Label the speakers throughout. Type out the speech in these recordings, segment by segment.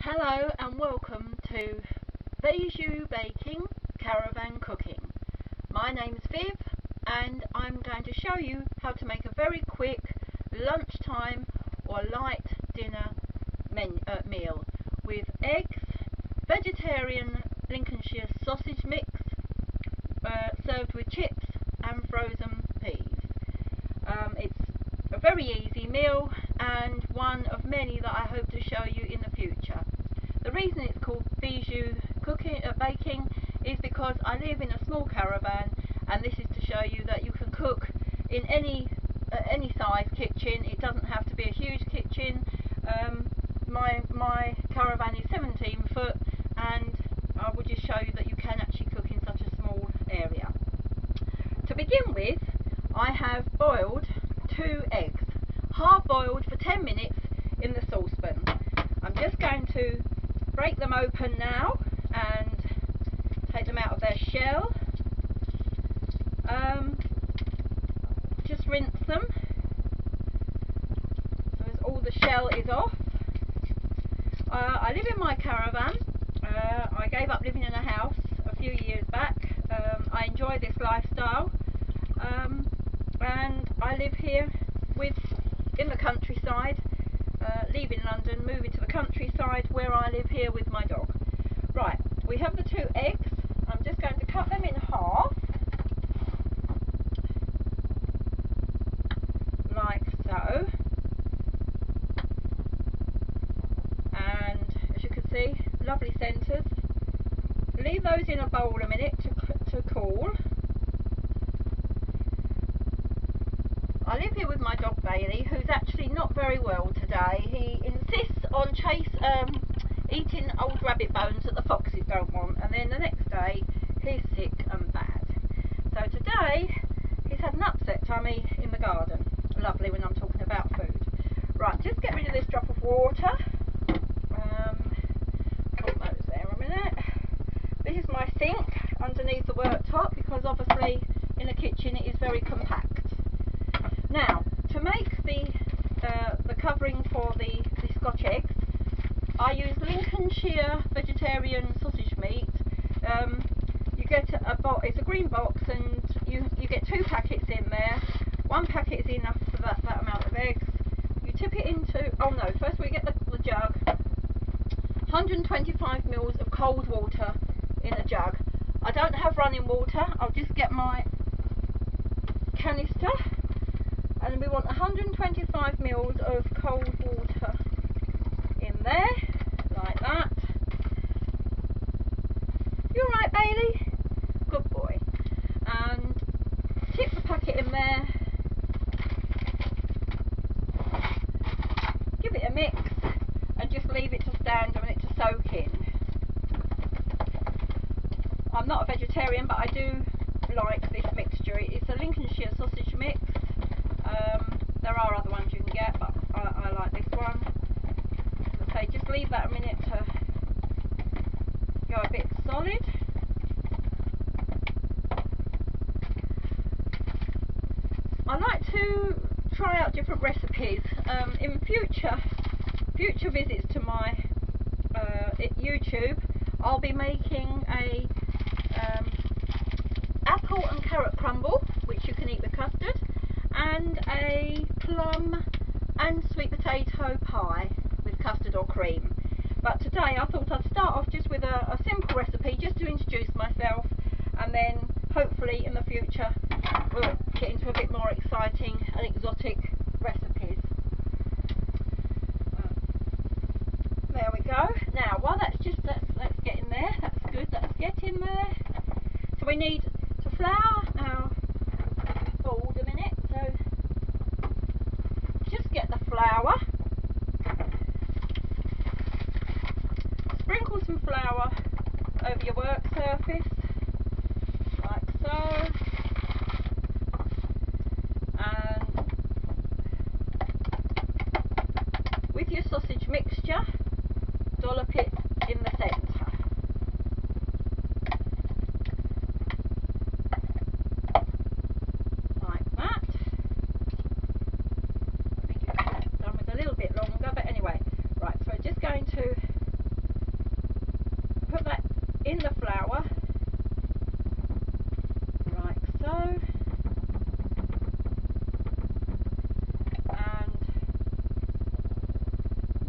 Speaker 1: Hello and welcome to Bijou Baking Caravan Cooking. My name is Viv and I'm going to show you how to make a very quick lunchtime or light dinner meal with eggs, vegetarian Lincolnshire sausage mix served with chips and frozen peas. It's a very easy meal and one of many that I hope to show you in the future. The reason it's called bijou baking is because I live in a small caravan, and this is to show you that you can cook in any size kitchen. It doesn't have to be a huge kitchen. My caravan is 17 foot, and I will just show you that you can actually cook in such a small area. To begin with, I have boiled 2 eggs, half boiled for 10 minutes in the saucepan. I'm just going to break them open now and take them out of their shell. Just rinse them so as all the shell is off. I live in my caravan. I gave up living in a house a few years back. I enjoy this lifestyle, and I live here in the countryside, leaving London, moving to the countryside where I live here with my dog. Right, we have the 2 eggs. I'm just going to cut them in half, like so. And as you can see, lovely centres. Leave those in a bowl a minute to cool. I live here with my dog Bailey, who's actually not very well today. He insists on eating old rabbit bones that the foxes don't want, and then the next day he's sick and bad. So today he's had an upset tummy in the garden. Lovely when I'm talking about food. Right, just get rid of this drop of water. Put those there a minute. This is my sink underneath the worktop because obviously in the kitchen it is very compact. Now, to make the covering for the Scotch eggs, I use Lincolnshire vegetarian sausage meat. You get it's a green box, and you get 2 packets in there. 1 packet is enough for that amount of eggs. You tip it into, first we get the jug. 125 ml of cold water in a jug. I don't have running water, I'll just get my canister. And we want 125 ml of cold water in there, like that. You alright, Bailey? Good boy. And tip the packet in there. Give it a mix and just leave it to stand a minute to soak in. I'm not a vegetarian, but I do like this mixture. It's a Lincolnshire sausage mix. There are other ones you can get, but I like this one. As I say, just leave that a minute to go a bit solid. I like to try out different recipes. In future visits to my YouTube, I'll be making a apple and carrot crumble, which you can eat with custard, and a plum and sweet potato pie with custard or cream. But today I thought I'd start off just with a simple recipe, just to introduce myself, and then hopefully in the future we'll get into a bit more exciting and exotic recipes. There we go. Now while let's get in there. That's good, let's get in there. So we need to flour our bowl a minute, so just get the flour, sprinkle some flour over your work surface like so, and with your sausage mixture dollop it in the centre. Going to in the flour, like so. And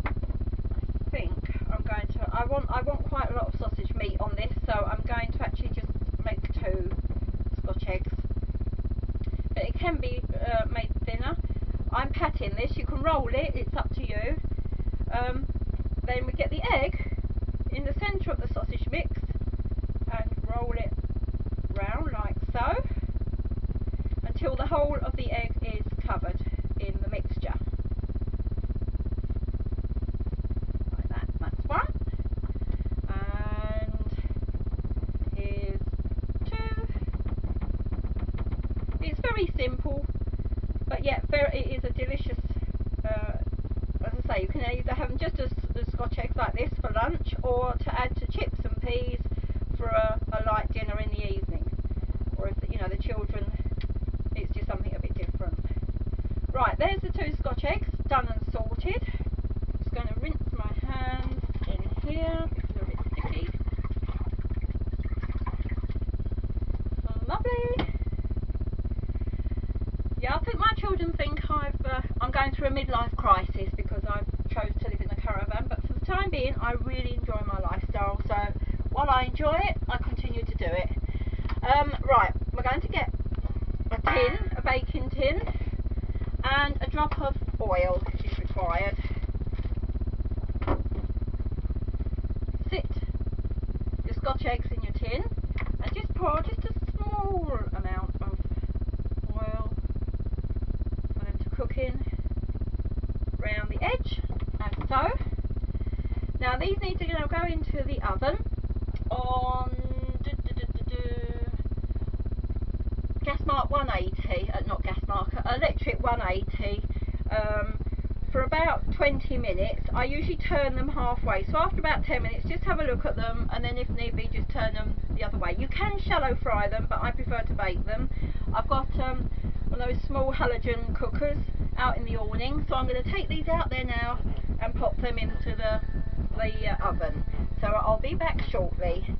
Speaker 1: I think I'm going to, I want quite a lot of sausage meat on this, so I'm going to actually just make 2 Scotch eggs. But it can be made thinner. I'm patting this, you can roll it, it's up to you. Then we get the egg in the centre of the sausage mix and roll it round like so until the whole of the egg is covered in the mixture. Like that, that's one. And here's 2. It's very simple, but yet it is a delicious, as I say, you can either have them just as Scotch eggs like this for lunch, or to add to chips and peas for a light dinner in the evening, or if the children, it's just something a bit different. Right, there's the 2 Scotch eggs done and sorted. Just going to rinse my hands in here because they're a bit sticky. Lovely. Yeah, I think my children think I'm going through a midlife crisis because I've chose to live in a caravan, but for the time being I really enjoy my lifestyle, so while I enjoy it I continue to do it. Right, we're going to get a baking tin, and a drop of oil is required. Sit your Scotch eggs in your tin and just pour just a small amount of oil for them to cook in round the edge, as so. Now these need to go into the oven on gas mark 180, not gas marker, electric 180, for about 20 minutes. I usually turn them halfway, so after about 10 minutes just have a look at them, and then if need be just turn them the other way. You can shallow fry them, but I prefer to bake them. I've got one of those small halogen cookers out in the awning, so I'm going to take these out there now and pop them into the oven. So I'll be back shortly.